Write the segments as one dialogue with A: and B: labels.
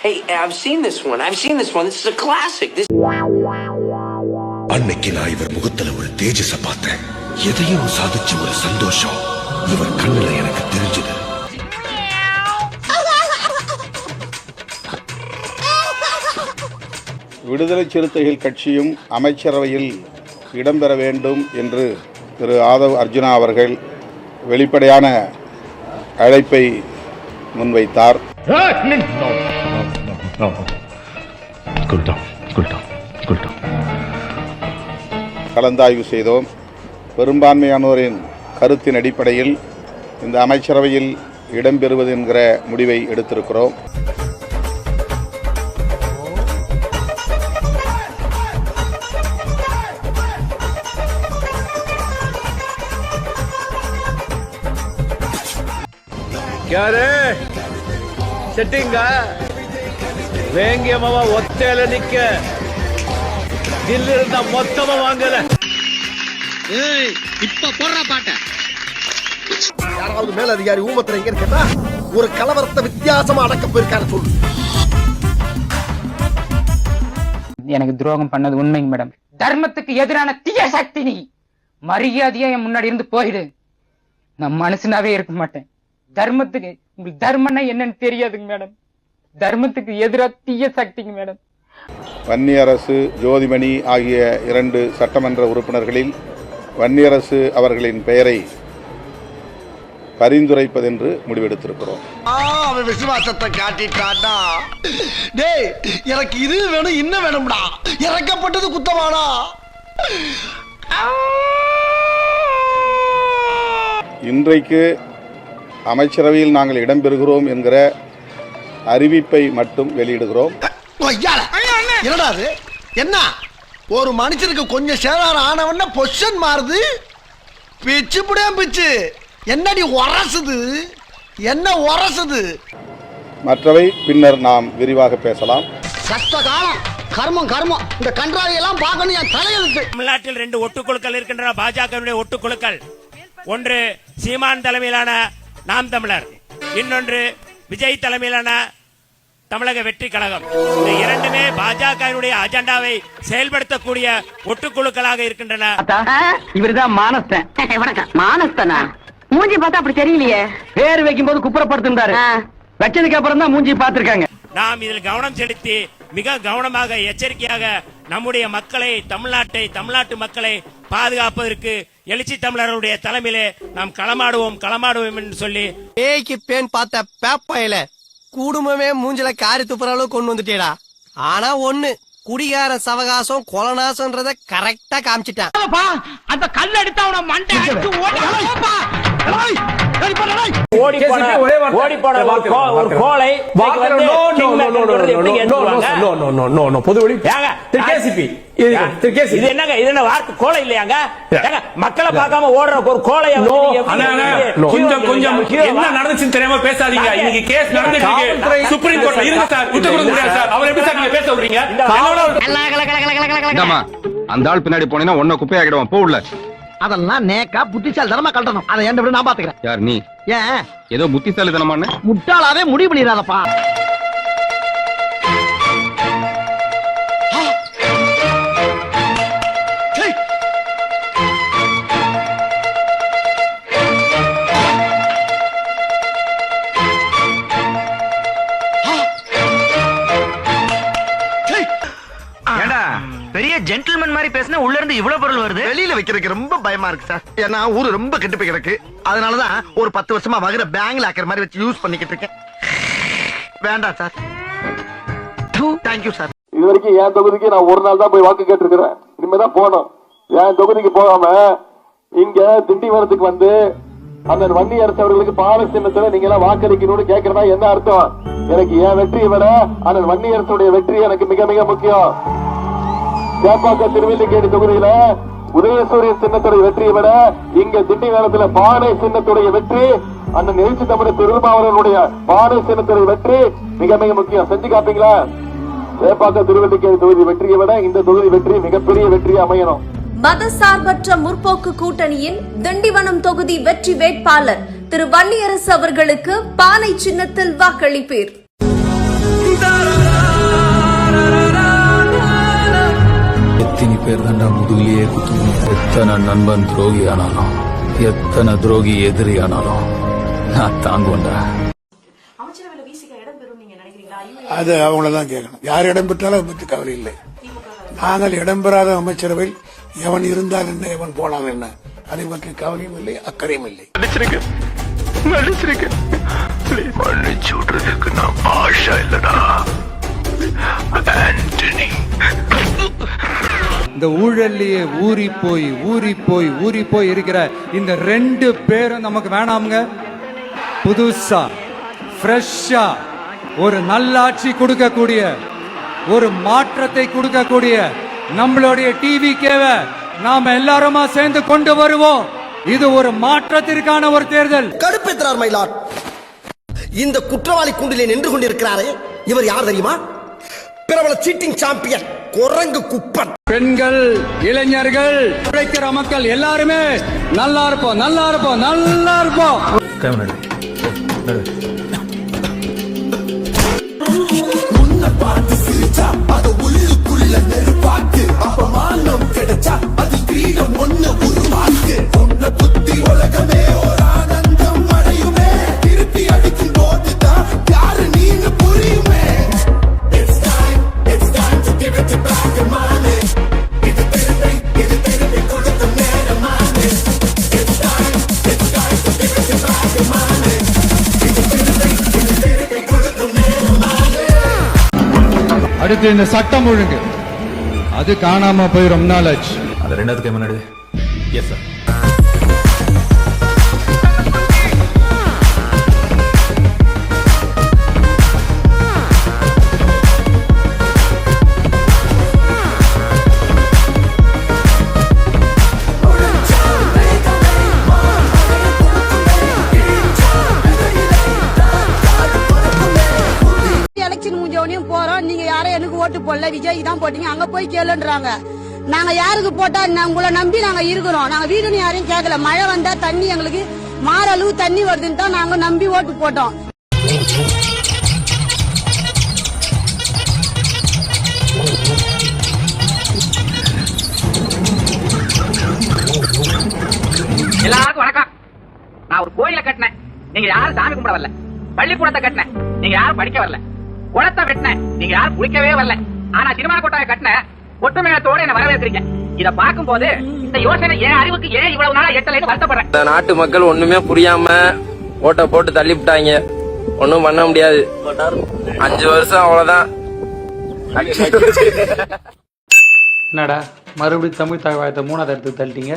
A: Hey, I've seen this one. This is a classic.
B: அன்னைக்கு நான் இவர் முகத்துல ஒரு தேஜஸ பார்த்தேன். எதையும் சாதிச்ச ஒரு சந்தோஷம் இவர் கண்ணுல எனக்கு தெரிஞ்சது.
C: விடுதலை சிறுத்தைகள் கட்சியும் அமைச்சரவையில் இடம்பெற வேண்டும் என்று திரு ஆதவ் அர்ஜுனா அவர்கள் வெளிப்படையான அழைப்பை முன்வைத்தார். கலந்தாய்வு செய்தோம். பெரும்பான்மையானோரின் கருத்தின் அடிப்படையில் இந்த அமைச்சரவையில் இடம்பெறுவது என்கிற முடிவை எடுத்திருக்கிறோம்.
D: யாரு செட்டிங்க வேங்கிய மாமா ஒத்தையில நிக்க தில்லு இருந்தா மொத்தமா வாங்கல.
E: இப்ப போடுற பாட்ட யாராவது மேல அதிகாரி ஊமத்துல எங்க இருக்கா ஒரு கலவரத்தை வித்தியாசமா அடக்க போயிருக்காரு சொல்லு.
F: எனக்கு துரோகம் பண்ணது உண்மைங்க மேடம். தர்மத்துக்கு எதிரான தீய சக்தி நீ. மரியாதையா என் முன்னாடி இருந்து போயிடு. நான் மனுஷனாவே இருக்க மாட்டேன். தர்மத்துக்கு உங்களுக்கு தர்மம்னா என்னன்னு தெரியாதுங்க மேடம். தர்மத்துக்கு எதிராக தீய சக்திங்க மேடம்.
C: வன்னியரசு ஜோதிமணி ஆகிய 2 சட்டமன்ற உறுப்பினர்களில் வன்னியரசு அவர்களின் பெயரை பரிந்துரைப்பதென்று முடிவெடுத்திருக்கிறோம்.
E: அவன் விசுவாசத்தை காட்டிட்டாடா. டேய் எனக்கு இது வேணும் இன்னும் வேணும்டா. இறக்கப்பட்டது குத்தமானா.
C: இன்றைக்கு அமைச்சரவையில் நாங்கள் இடம்பெறுகிறோம் என்கிற அறிவிப்பை மட்டும் வெளியிடுகிறோம்.
E: என்னடா அது? என்ன ஒரு மனுஷனுக்கு கொஞ்சம் சேதாரம் ஆனவன பொசிஷன் மாறுது. பிச்சு புடியா பிச்சு. என்னடி உரசுது? என்ன உரசுது?
C: மற்றவை பின்னர் நாம் விரிவாக பேசலாம்.
E: கஷ்ட காலம் கர்மம் கர்மம் இந்த கன்றாவை எல்லாம் பார்க்கணும் என் தலையெழுத்து.
G: தமிழ்நாட்டில் 2 ஒட்டுக்குழுக்கள் இருக்கின்றன. பாஜகவினுடைய ஒட்டுக்குழுக்கள். ஒன்று சீமான் தலைமையிலான நாம் தமிழர், இன்னொன்று விஜய் தலைமையிலான தமிழக வெற்றி கழகம். இந்த இரண்டுமே பாஜகவினுடைய அஜெண்டாவை செயல்படுத்தக்கூடிய ஒட்டுக்குழுக்களாக இருக்கின்றன.
F: இவருதான் மானஸ்தன். வணக்கம். மானஸ்தனா? மூஞ்சி பார்த்தா அப்படி தெரியலையே. பேர் வைக்கும் போது குப்புறப்படுத்திருந்தாரு. வச்சதுக்கு அப்புறம் தான் மூஞ்சி பார்த்திருக்காங்க.
G: நாம் இதில் கவனம் செலுத்தி மிக கவனமாக எச்சரிக்கையாக நம்முடைய மக்களை, தமிழ்நாட்டு மக்களை பாதுகாப்பதற்கு எழுச்சி தமிழர்களுடைய தலைமையிலே நாம் களமாடுவோம் என்று சொல்லி
E: பேய்க்கு பேன் பார்த்த பேப்பையில குடும்பமே மூஞ்சில காரி துப்புற அளவு கொண்டு வந்துட்டேடா. ஆனா ஒண்ணு குடிகார சவகாசம் கொலநாசம்ன்றத கரெக்டா காமிச்சிட்டான்.
F: அந்த கல் எடுத்து அவன மண்டை அடிச்சு
G: ஓடி போன ஒரு கோலை கோலை இல்லையாங்க. மக்களை பார்க்காம ஓடுற ஒரு கோலை.
D: கொஞ்சம் கொஞ்சம் என்ன நடந்துச்சுன்னு தெரியாம பேசாதீங்க. இன்னைக்கு கேஸ் நடந்துட்டு சுப்ரீம் கோர்ட்ல இருங்க சார். விட்டு கொடுக்க முடியாது சார். அவர் எப்படி சார் நீங்க பேச விடுறீங்க?
H: அந்த ஆள் பின்னாடி போனீங்கன்னா ஒன்ன குப்பையாக்கிடுவான். போ உள்ள.
E: அதெல்லாம் நேக்கா புத்திசாலித்தனமா கட்டணும். அதை என்ன விட நான் பாத்துக்கிறேன்.
H: யார் நீ?
E: ஏன்
H: ஏதோ புத்திசாலித்தனமான
E: முட்டாளாவே முடிவு பண்ணிடாதப்பா.
F: பெரிய ஜென்டில்மேன் மாதிரி பேசினா உள்ள இருந்து இவ்வளவு பொருள் வருது.
E: வெளியில வைக்கிறதுக்கு ரொம்ப பயமா இருக்கு சார். ஏன்னா ஊரு ரொம்ப கெட்டு போய் கிடக்கு. அதனாலதான் ஒரு 10 வருஷமா வகுற பேங்க்ல ஆக்கிற மாதிரி வச்சு யூஸ் பண்ணிக்கிட்டு இருக்கேன். வேண்டாம் சார். Thank you sir.
I: இது வரைக்கும் என் தொகுதிக்கு நான் ஒரு நாள் தான் போய் வாக்கு கேட்டிருக்கிறேன். இனிமேதான் போனோம். என் தொகுதிக்கு போகாம இங்க திண்டிவனத்துக்கு வந்து அந்த வன்னியரசு அவர்களுக்கு பால சின்னத்துல நீங்க எல்லாம் வாக்களிக்கணும்னு கேட்கறதா என்ன அர்த்தம்? எனக்கு என் வெற்றியை விட அந்த வன்னியரசுடைய வெற்றி எனக்கு மிக மிக முக்கியம். சேப்பாக்க திருவல்லிக்கேணி தொகுதியில உதயசூரியன் சின்னத்துடைய வெற்றியை விட இங்க திண்டிவனத்துல பானை சின்னத்துடைய வெற்றி, அண்ணன் எழுச்சி தமிழர் திருமாவளவனுடைய பானை சின்னத்துடைய வெற்றி மிக மிக முக்கியம். செஞ்சு காப்பீங்களா? சேப்பாக்க திருவல்லிக்கேணி தொகுதி வெற்றியை விட இந்த தொகுதி வெற்றி மிகப்பெரிய வெற்றியை அமையணும்.
J: மதசார்பற்ற முற்போக்கு கூட்டணியின் திண்டிவனம் தொகுதி வெற்றி வேட்பாளர் திரு வன்னியரசு அவர்களுக்கு பானை சின்னத்தில் வாக்களிப்பீர்.
B: பேர் தாண்டா முதுகிலேயே குத்துவோம். எத்தனை நண்பன் துரோகி ஆனாலும் எத்தனை துரோகி எதிரி ஆனாலும் நான் தாங்குவேன்டா.
I: அது அவங்கள தான் கேட்கணும். யார் இடம் பெற்றாலும் அதை பற்றி கவலை இல்லை. நாங்கள் இடம்பெறாத அமைச்சரவையில் எவன் இருந்தால் என்ன, எவன் போனால் என்ன, அதை பற்றி கவலையும் இல்லை, அக்கறையும் இல்லை.
B: மன்னிச்சு விடுறதுக்கு நான் ஆஷா இல்லடா ஆண்டனி.
K: இந்த ஊழல்லையே ஊறி போய் இருக்கிற இந்த 2 பேரும் நமக்கு வேணாமுங்க. புதுசா ஃப்ரெஷ்ஷா ஒரு நல்லாட்சி கொடுக்கக்கூடிய, ஒரு மாற்றத்தை கொடுக்கக்கூடிய நம்மளுடைய டிவிகேவை நாம எல்லாருமா சேர்ந்து கொண்டு வருவோம். இது ஒரு மாற்றத்திற்கான ஒரு தேர்தல்.
E: கடுப்பேற்றார் மயிலாட். இந்த குற்றவாளி கூண்டிலே நின்று கொண்டிருக்கிறாரே, இவர் யார் தெரியுமா? பிரபல சீட்டிங் சாம்பியன் குரங்கு குப்பன்.
K: பெண்கள், இளைஞர்கள், உழைக்கிற மக்கள் எல்லாருமே நல்லா இருப்போம், நல்லா இருப்போம், நல்லா இருப்போம். அடுத்து இந்த சட்டம் ஒழுங்கு, அது காணாம போய் ரொம்ப நாள் ஆச்சு.
B: அது 2த்துக்கு முன்னாடி. Yes sir.
J: போறோம், நீங்க யாரும் எனக்கு ஓட்டு போடல, விஜய் தான் போட்டீங்க, அங்க போய் கேளுன்றாங்க. நாங்க யாருக்கு போட்டா உங்களை நம்பி நாங்க இருக்கிறோம். நாங்க வீடுன்னு யாரையும் கேட்கல. மழை வந்தா தண்ணி எங்களுக்கு மாறளவு தண்ணி வருதுன்னு தான் நாங்க நம்பி ஓட்டு போட்டோம்.
F: எல்லாருக்கும் வணக்கம். நான் ஒரு கோயிலை கட்டினேன், நீங்க யாரும் சாமி கும்பிட வரல. பள்ளிக்கூடத்தை கட்டினேன், நீங்க யாரும் படிக்க வரல. குளத்தை வெட்டினேன், நீங்க யாரும் குளிக்கவே வரல. ஆனா சினிமா கொட்டாயை கட்டின ஒட்டுமேளத்தோட என்ன வரவேற்கிறீங்க. இத பார்க்கும் போது இந்த யோசனை என் அறிவுக்கு ஏன் இவ்வளவு நாளா எட்டலைன்னு வருத்தப்படுறேன்.
A: இந்த நாட்டு மக்கள் ஒண்ணுமே புரியாம ஓட்ட போட்டு தள்ளிவிட்டாங்க. ஒண்ணும் பண்ண முடியாது. 5 வருஷம் அவ்வளவுதான்.
D: என்னடா மறுபடியும் தமிழ் தாழ்வாயத்தை 3வது இடத்துக்கு தள்ளிட்டீங்க.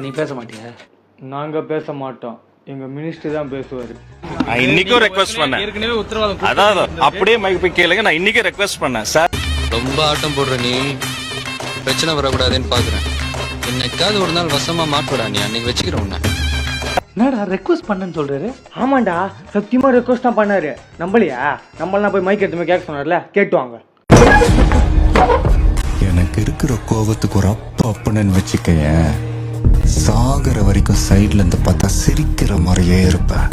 D: நீ பேச மாட்டியா?
K: நாங்க பேச மாட்டோம், எங்க மினிஸ்டர் தான் பேசுவாரு.
I: நான் இன்னைக்கும் ரெக்வெஸ்ட் பண்ணேன். ஏற்கனவே உத்தரவாதம் அதான் அப்படியே மைக் போய் கேளுங்க. நான் இன்னைக்கு ரெக்வெஸ்ட் பண்ணேன் சார்.
K: ரொம்ப ஆட்டம் போடுற நீ, பிரச்சனை வரக்கூடாதுன்னு பாக்குறேன். என்னைக்காவது ஒரு நாள் வசமா மாட்டுடா நீ, அன்னைக்கு வச்சுக்கிறோம்.
D: என்னடா ரெக்வஸ்ட் பண்ணேன்னு சொல்றாரு?
K: ஆமாண்டா, சத்தியமா ரெக்வெஸ்ட் தான் பண்ணாரு. நம்பலையா? நம்மளாம் போய் மைக் எடுத்து கேட்க சொன்னார்ல, கேட்டுவாங்க.
B: எனக்கு இருக்கிற கோபத்துக்கு ஒரு அப்பன்னு வச்சுக்கேன். சாகர வரைக்கும் சைட்ல இருந்து பார்த்தா சிரிக்கிற மாதிரியே இருப்பேன்.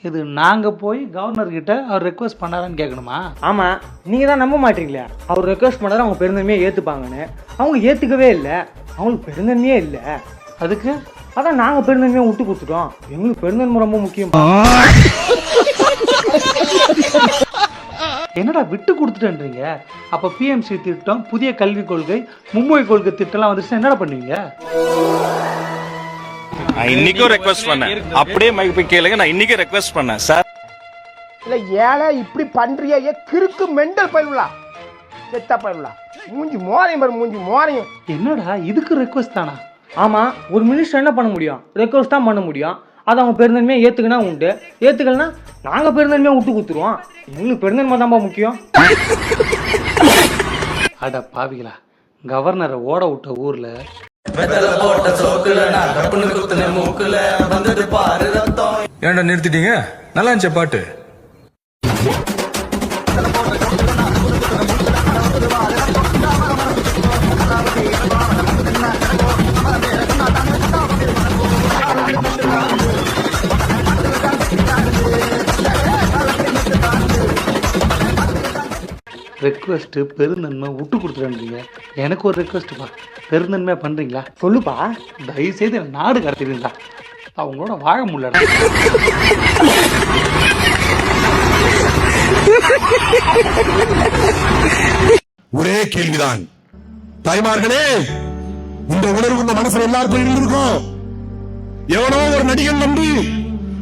D: இது நாங்க போய் கவர்னர் கிட்ட அவர் ரெக்வஸ்ட் பண்ணாரான்னு கேட்கணுமா?
K: ஆமா, நீங்க தான் நம்ப மாட்டீங்களா? அவர் ரெக்வெஸ்ட் பண்ணாரு அவங்க பெருந்தன்மையை ஏத்துப்பாங்கன்னு. அவங்க ஏத்துக்கவே இல்லை, அவங்களுக்கு பெருந்தன்மையே இல்லை.
D: அதுக்கு
K: அதான் நாங்க பெருந்தன்மையை விட்டு கொடுத்துட்டோம். எங்களுக்கு பெருந்தன்மை ரொம்ப முக்கியம்.
D: என்னடா விட்டு கொடுத்துட்டேன்றீங்க? அப்ப பிஎம்சி திட்டம், புதிய கல்விக் கொள்கை, மும்பை கொள்கை திட்டம்லாம் வந்துருச்சு, என்னடா பண்ணுவீங்க?
I: நான் இன்னைக்கும் ரெக்வெஸ்ட் பண்ணேன். அப்படியே மைக் போய் கேளுங்க. நான் இன்னைக்கு ரெக்வெஸ்ட் பண்ணேன் சார்.
E: இல்ல ஏழை இப்படி பண்றியே, கிறுக்கு மெண்டல் பயிலுலா, செத்தா பயிலுலா, மூஞ்சி மோரையும் பாரு, மூஞ்சி மோரையும்.
D: என்னடா இதுக்கு ரெக்வெஸ்ட் தானா?
K: ஆமா, ஒரு மினிஸ்டர் என்ன பண்ண முடியும்? ரெக்வெஸ்ட் தான் பண்ண முடியும். அது அவங்க பெருந்தன்மையை ஏத்துக்கினா உண்டு, ஏத்துக்கலன்னா நாங்க பெருந்தன்மையை விட்டு கொடுத்துருவோம். எங்களுக்கு பெருந்தன்மை தான்ப்பா முக்கியம்.
D: அட பாவிகளா, கவர்னரை ஓட விட்ட ஊர்ல
B: ஏன்டா நிறுத்திட்டீங்க? நல்லா இருந்துச்சு பாட்டு.
K: ரெக்வஸ்ட் பெருந்தன்மை விட்டு கொடுத்துருந்தீங்க. எனக்கு ஒரு ரெக்வஸ்ட்ப்பா, பெருந்தன்மையா பண்றீங்களா? சொல்லுப்பா. தயவு செய்து நாடு கடத்திடுங்களா, அவங்களோட வாழ முடியல.
L: ஒரே கேள்விதான் தாய்மார்களே, இந்த உணர்வு இந்த மனசுல எல்லாருக்கும் இருந்திருக்கும். எவனோ ஒரு நடிகன் நம்பி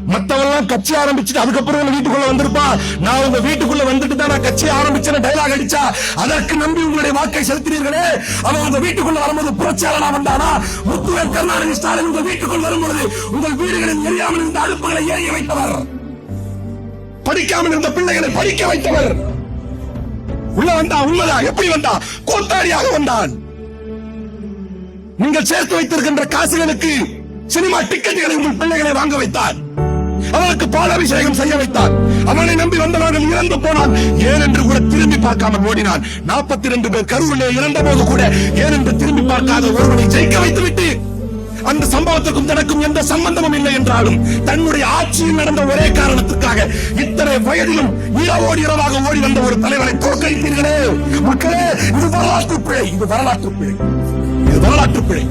L: மத்தவெல்லாம் கட்சி ஆரம்பிச்சுட்டு அதுக்கப்புறம் வீட்டுக்குள்ள வந்திருப்பா. நான் உங்க வீட்டுக்குள்ள வந்துட்டு தான் நான் கட்சி ஆரம்பிச்சேன் டைலாக் அடிச்சா அதற்கு நம்பி உங்களுடைய வாக்கை செலுத்தினீர்களே. அவன் உங்க வீட்டுக்குள்ள வரும்போது புரட்சியாளனா வந்தானா? முத்துவேல் கருணாநிதி ஸ்டாலின் உங்க வீட்டுக்குள் வரும்பொழுது உங்கள் வீடுகளில் எரியாமல் இருந்த அடுப்புகளை எரிய வைத்தவர், படிக்காமல் இருந்த பிள்ளைகளை படிக்க வைத்தவர். உள்ள வந்தா உண்மைதான். எப்படி வந்தா? கூத்தாடியாக வந்தான். நீங்கள் சேர்த்து வைத்திருக்கின்ற காசுகளுக்கு சினிமா டிக்கெட்டுகளை உங்கள் பிள்ளைகளை வாங்க வைத்தார். அவனுக்கு பாலாபிஷேகம் செய்ய வைத்தார். அவனை நம்பி வந்தவர்கள் இறந்து போனான். ஏன் என்று கூட திரும்பி பார்க்காமல் ஓடினான். 42 பேர் கரூரிலே இறந்த போது கூட ஏன் என்று திரும்பி பார்க்காத ஒருவனை ஜெயிக்க வைத்துவிட்டு, அந்த சம்பவத்துக்கும் தனக்கும் எந்த சம்பந்தமும் இல்லை என்றாலும் தன்னுடைய ஆட்சியில் நடந்த ஒரே காரணத்துக்காக இத்தனை வயதிலும் இரவோடு இரவாக ஓடி வந்த ஒரு தலைவரை தோற்கடித்தீர்களே. மக்களே, இது வரலாற்று பிழை, இது வரலாற்று பிழை, இது வரலாற்று பிழை.